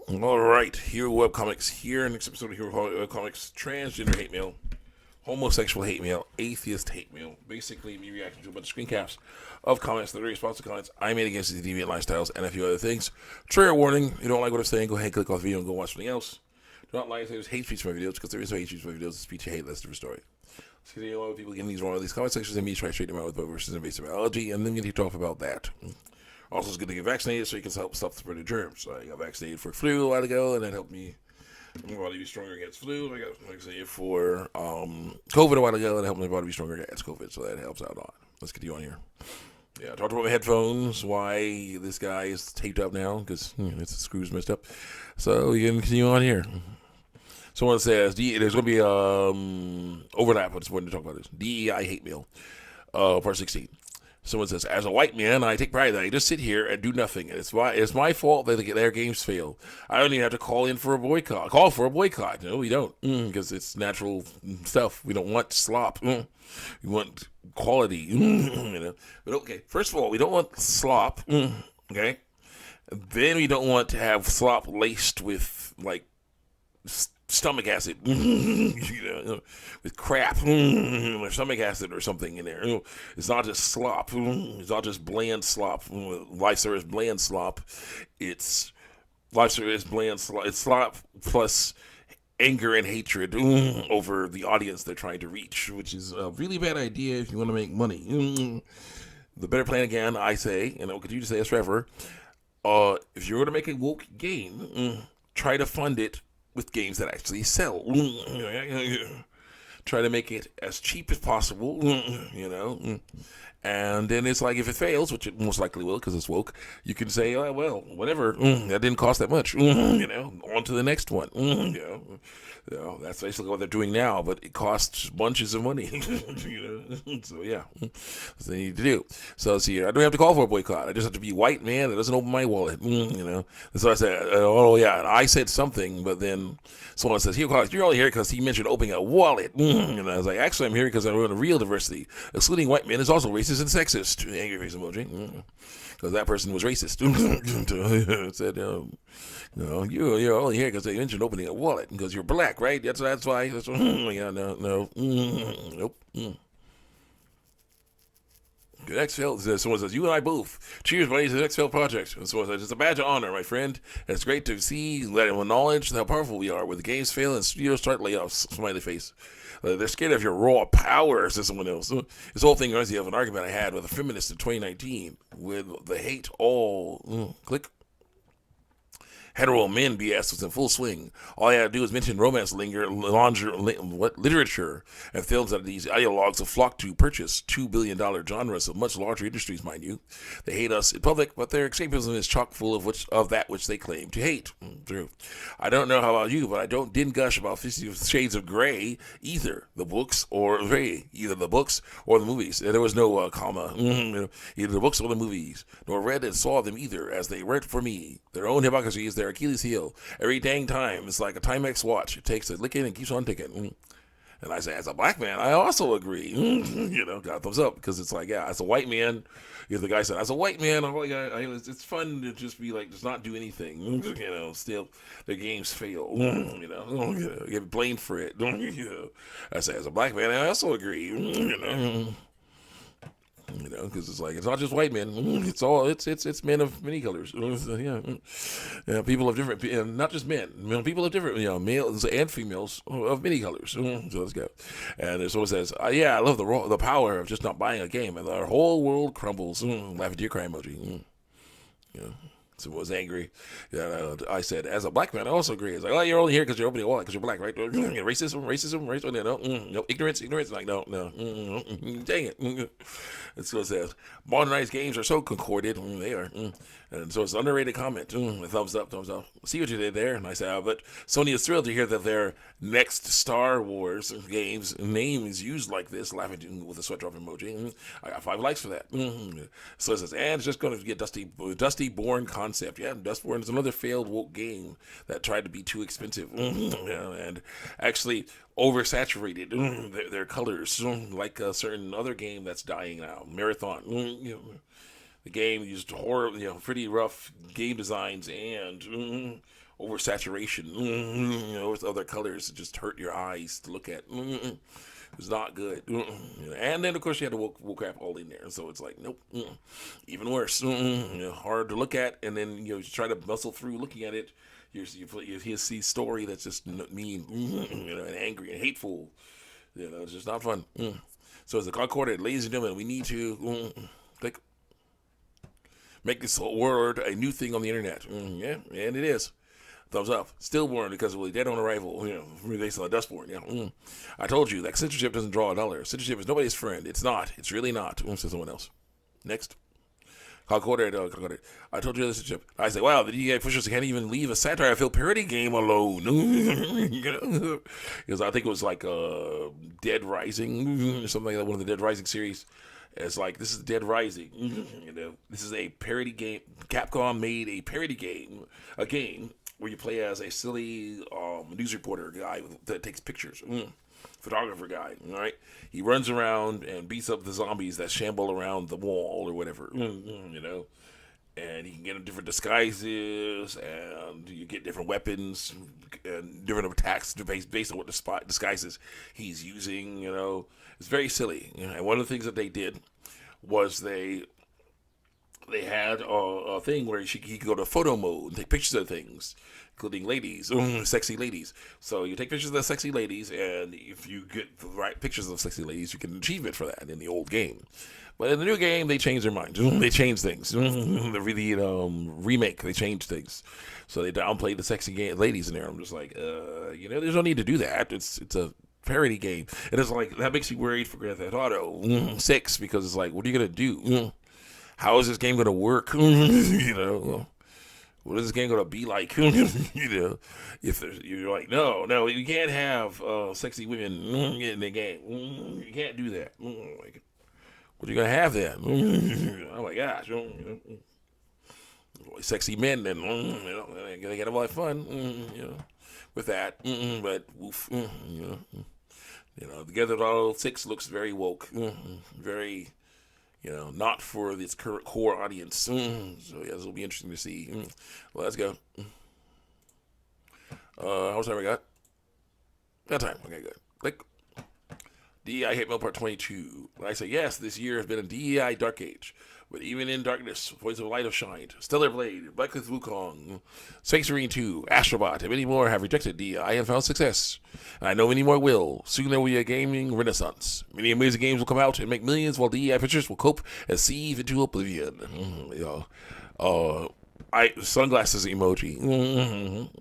All right, Hero Webcomics here. Next episode of Hero Webcomics: Transgender hate mail, homosexual hate mail, atheist hate mail. Basically, me reacting to a bunch of screencaps of comments that are responsive comments I made against the deviant lifestyles and a few other things. Trigger warning: you don't like what I'm saying? Go ahead, click off the video, and go watch something else. Do not like there's hate speech for my videos because there is no hate speech for my videos. It's speech you hate. That's a different story. See, a lot of people getting these wrong in these comment sections, and me try to straighten them out with both versus invasive biology, and then get to talk about that. Also, it's good to get vaccinated so you can help stop the spread of germs. I got vaccinated for flu a while ago, and that helped me my body be stronger against flu. I got vaccinated for COVID a while ago, and it helped my body be stronger against COVID, so that helps out a lot. Let's get you on here. Yeah, I talked about my headphones, why this guy is taped up now, because the screws messed up. So you can continue on here. Someone says, there's going to be overlap. I just wanted to talk about this. DEI hate mail, part 16. Someone says, as a white man, I take pride that I just sit here and do nothing. And it's my fault that their games fail. I don't even have to call for a boycott. No, we don't. Because it's natural stuff. We don't want slop. We want quality. But okay, first of all, we don't want slop. Okay? Then we don't want to have slop laced with, like, stomach acid, with crap, or stomach acid or something in there. It's not just slop. It's not just bland slop. Life service bland slop. It's life service bland slop. It's slop plus anger and hatred over the audience they're trying to reach, which is a really bad idea if you want to make money. The better plan, again, I say, and I'll continue to say this forever, if you're going to make a woke game, try to fund it with games that actually sell. Try to make it as cheap as possible, And then it's like, if it fails, which it most likely will because it's woke, you can say, oh, well, whatever, that didn't cost that much, on to the next one. That's basically what they're doing now, but it costs bunches of money. So yeah, that's what they need to do. So see, I don't have to call for a boycott. I just have to be a white man that doesn't open my wallet. So I said, oh yeah, and I said something, but then someone says, you're only here because he mentioned opening a wallet. And I was like, actually, I'm here because I want a real diversity. Excluding white men is also racist and sexist. Angry face emoji. Because that person was racist. Said, you're only here because they mentioned opening a wallet because you're black, right? That's why. Yeah, no. Nope. Next failed. Someone says, you and I both. Cheers, buddy, to the next failed project. And someone says, it's a badge of honor, my friend. And it's great to see, let everyone acknowledge how powerful we are when the games fail and studios start layoffs. Smiley face. They're scared of your raw power, says someone else. This whole thing reminds me of an argument I had with a feminist in 2019 with the hate all. Click. Hetero men BS was in full swing. All I had to do was mention romance literature and films that these ideologues have flocked to purchase $2 billion genres of much larger industries, mind you. They hate us in public, but their escapism is chock full of that which they claim to hate. True. I don't know how about you, but I didn't gush about 50 Shades of Grey either. The books or either the books or the movies. There was no comma. Either the books or the movies. Nor read and saw them either, as they weren't for me. Their own hypocrisy is their Achilles heel. Every dang time, it's like a Timex watch. It takes a licking and keeps on ticking. And I say, as a black man, I also agree. Got a thumbs up because it's like, yeah, as a white man, the guy said, as a white man, it's fun to just be like, just not do anything. Still, the games fail. Get blamed for it. I say, as a black man, I also agree. Because it's like, it's not just white men. It's men of many colors. Yeah, people of different, not just men. People of different, males and females of many colors. So let's go. And someone says, yeah, I love the power of just not buying a game, and our whole world crumbles. Laughing to your cry emoji. Someone was angry. I said, as a black man, I also agree. It's like, oh, you're only here because you're opening a wallet because you're black, right? Racism. No, ignorance. Like, no. Dang it. And so it says, modernized games are so concorded. They are. And so it's an underrated comment. Thumbs up. See what you did there. And I said, but Sony is thrilled to hear that their next Star Wars game's name is used like this, laughing with a sweat drop emoji. I got 5 likes for that. So it says, and it's just going to get Dusty Born concept. Yeah, Dustborn is another failed woke game that tried to be too expensive. And actually oversaturated their colors, like a certain other game that's dying now, Marathon. The game used pretty rough game designs and oversaturation, with other colors that just hurt your eyes to look at. It's not good. And then, of course, you had the woke crap all in there. So it's like, nope. Even worse. Hard to look at. And then, you try to muscle through looking at it. You see story that's just mean, and angry and hateful. It's just not fun. So as a Concordat, ladies and gentlemen, we need to make this whole world a new thing on the internet. Yeah, and it is. Thumbs up. Stillborn because of dead on arrival. Based on the Dustborn. I told you that censorship doesn't draw a dollar. Censorship is nobody's friend. It's not. It's really not. Says someone else. Next. Concordat. I told you the censorship. I say, wow, the DEI pushers can't even leave a satire filled parody game alone. Because I think it was like Dead Rising, or something like that. One of the Dead Rising series. It's like, this is Dead Rising. This is a parody game. Capcom made a parody game, a game where you play as a silly news reporter guy that takes pictures. Photographer guy, all right? He runs around and beats up the zombies that shamble around the wall or whatever, and he can get them different disguises, and you get different weapons and different attacks based on what the disguises he's using. It's very silly. And one of the things that they did was they had a thing where he could go to photo mode and take pictures of things, including ladies, sexy ladies. So you take pictures of the sexy ladies, and if you get the right pictures of sexy ladies, you can achieve it for that in the old game. But in the new game, they changed their mind. They changed things. The really remake, they changed things. So they downplayed the sexy ladies in there. I'm just like, there's no need to do that. It's a parody game. And it's like, that makes me worried for Grand Theft Auto 6, because it's like, what are you going to do? How is this game going to work? What is this game going to be like? If you're like, no, you can't have sexy women in the game. You can't do that. What are you going to have then? Oh my gosh. Sexy men, then, they got a lot of fun, with that. But, oof, Together Auto 6 looks very woke. Very, not for this current core audience. So, yeah, this will be interesting to see. Well, let's go. How much time we got? Got time. Okay, good. Click. DEI Hate Mail Part 22. I say, yes, this year has been a DEI dark age. But even in darkness, voice of light have shined. Stellar Blade, Blacklist Wukong, Space Marine 2, Astrobot, and many more have rejected DEI and found success. And I know many more will. Soon there will be a gaming renaissance. Many amazing games will come out and make millions, while DEI pitchers will cope and seethe into oblivion. Sunglasses emoji.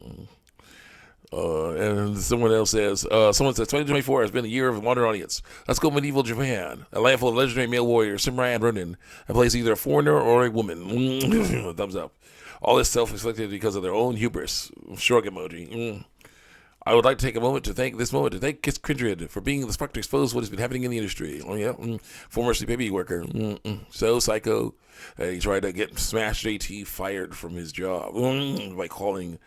And someone else says, 2024 has been a year of a modern audience. Let's go medieval Japan. A land full of legendary male warriors, samurai and ronin, and plays either a foreigner or a woman. Thumbs up. All this self-inflicted because of their own hubris. Shrug emoji. I would like to take a moment to thank Kiss Kindred for being the spark to expose what has been happening in the industry. Former baby worker. So psycho. He tried to get Smash JT fired from his job by calling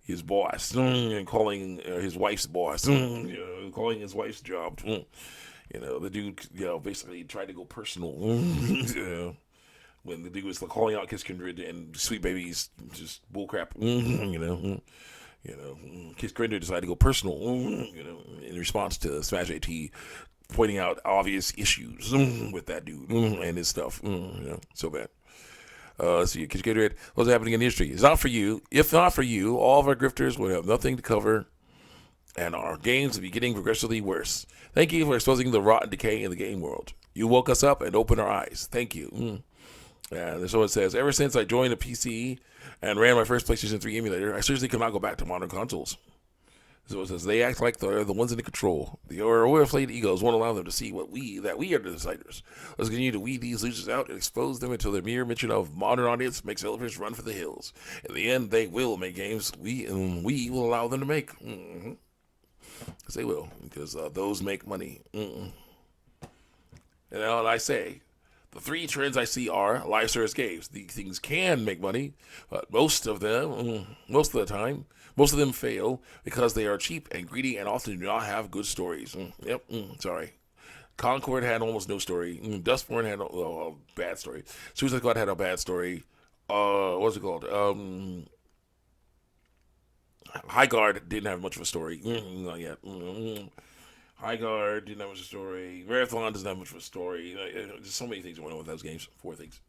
his boss and calling his wife's boss, calling his wife's job. The dude, basically tried to go personal. When the dude was calling out Kiss Kindred and Sweet Baby's just bullcrap. Kiss Kindred decided to go personal. In response to Smash AT pointing out obvious issues with that dude and his stuff. So bad. Let's see, what's happening in the industry? It's not for you. If not for you, all of our grifters would have nothing to cover, and our games would be getting progressively worse. Thank you for exposing the rot and decay in the game world. You woke us up and opened our eyes. Thank you. And someone says, ever since I joined a PC and ran my first PlayStation 3 emulator, I seriously cannot go back to modern consoles. So it says, they act like they're the ones in control. The overinflated egos won't allow them to see that we are the deciders. Let's continue to weed these losers out and expose them until their mere mention of modern audience makes elevators run for the hills. In the end, they will make games we will allow them to make. Because they will. Because those make money. And I say, the three trends I see are live service games. These things can make money, but most of the time, most of them fail because they are cheap and greedy and often do not have good stories. Sorry. Concord had almost no story. Dustborn had a bad story. Suicide Squad had a bad story. What's it called? High Guard didn't have much of a story. Not yet. High Guard didn't have much of a story. Marathon doesn't have much of a story. There's so many things going on with those games. 4 things.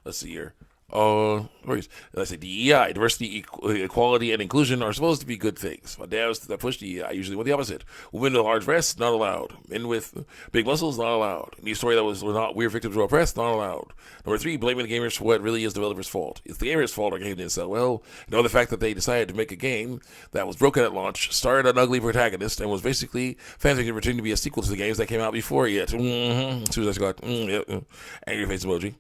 Let's see here. Let's say DEI, diversity, equality, and inclusion are supposed to be good things. My devs that push DEI usually want the opposite. Women with large breasts, not allowed. Men with big muscles, not allowed. New story that was not weird victims were oppressed, not allowed. Number 3, blaming the gamers for what really is developers' fault. It's the gamers' fault our game didn't sell well. The fact that they decided to make a game that was broken at launch, starred an ugly protagonist, and was basically fanfiction pretending to be a sequel to the games that came out before it. As soon as I got angry face emoji.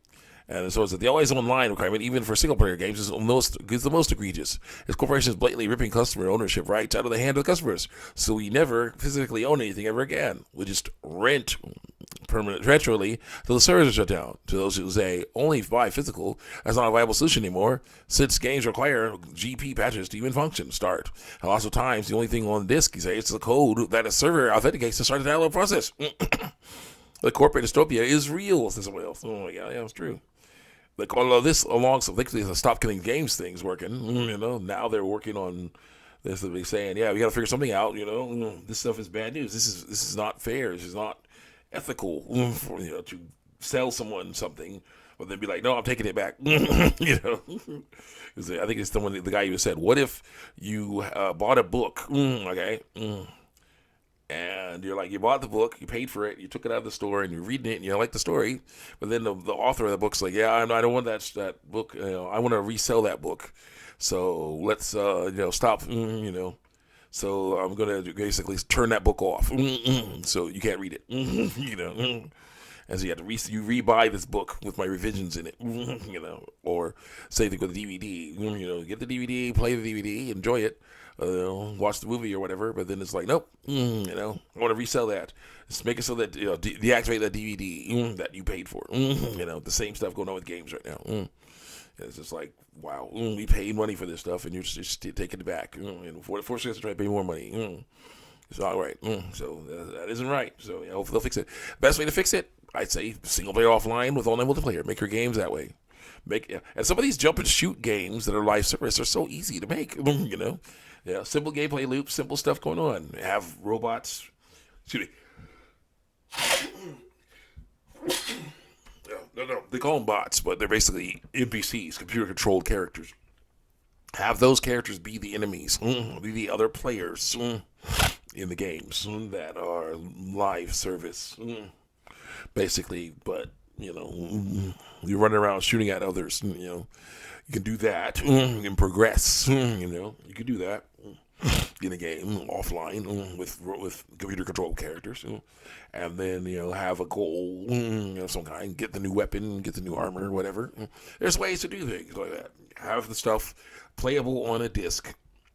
And so it's the always online requirement, even for single player games, is the most egregious. As corporations blatantly ripping customer ownership rights out of the hand of the customers. So we never physically own anything ever again. We just rent permanently till the servers are shut down. To those who say only buy physical, that's not a viable solution anymore, since games require GP patches to even function. Start. And lots of times, the only thing on the disk, you say, it's the code that a server authenticates to start the download process. The corporate dystopia is real, says someone else. Oh, yeah, it's true. Like all of this along, so they stop killing games things working. Now they're working on this. They're saying, yeah, we got to figure something out. This stuff is bad news. This is not fair. This is not ethical. For, to sell someone something, but then be like, no, I'm taking it back. I think it's the guy who said, what if you bought a book? Okay. And you're like, you bought the book, you paid for it, you took it out of the store, and you're reading it, and you like the story. But then the author of the book's like, yeah, I don't want that book. I want to resell that book. So let's, stop. So I'm gonna basically turn that book off. So you can't read it. And so you have to you rebuy this book with my revisions in it. Or same thing with the DVD. Get the DVD, play the DVD, enjoy it. Watch the movie or whatever, but then it's like, nope, I want to resell that. Just make it so that, deactivate that DVD that you paid for. The same stuff going on with games right now. It's just like, wow, we paid money for this stuff, and you're just taking it back. Forcing us to try to pay more money. It's not right. So that isn't right. So hopefully they'll fix it. Best way to fix it, I'd say single player offline with online multiplayer. Make your games that way. And some of these jump and shoot games that are live service are so easy to make. Simple gameplay loops, simple stuff going on. Have robots. Excuse me. No. They call them bots, but they're basically NPCs, computer-controlled characters. Have those characters be the enemies, be the other players in the games that are live service, basically. But you're running around shooting at others. You can do that. You can progress. You can do that in a game offline with computer controlled characters, and then have a goal of some kind. Get the new weapon, get the new armor, whatever. There's ways to do things like that. Have the stuff playable on a disc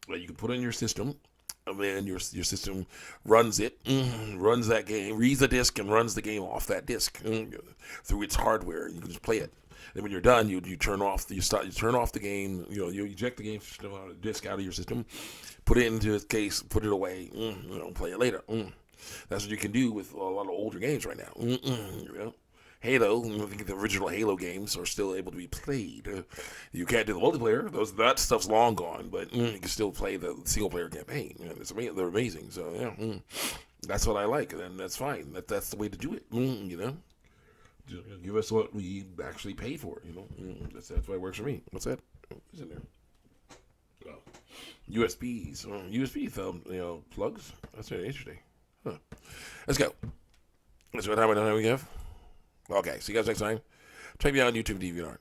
that you can put in your system. And then your system runs it, runs that game, reads the disc, and runs the game off that disc through its hardware. You can just play it. Then when you're done, you turn off the game. You eject the game disc out of your system, put it into its case, put it away. Play it later. That's what you can do with a lot of older games right now. Halo, I think the original Halo games are still able to be played. You can't do the multiplayer; that stuff's long gone. But you can still play the single player campaign. They're amazing. So that's what I like, and that's fine. That's the way to do it. Give us what we actually paid for. That's why it works for me. What's that? What's in there? Oh. USBs, USB thumb, plugs. That's very interesting. Huh. Let's go. That's what time we have. Okay, see you guys next time. Check me out on YouTube, DeviantArt.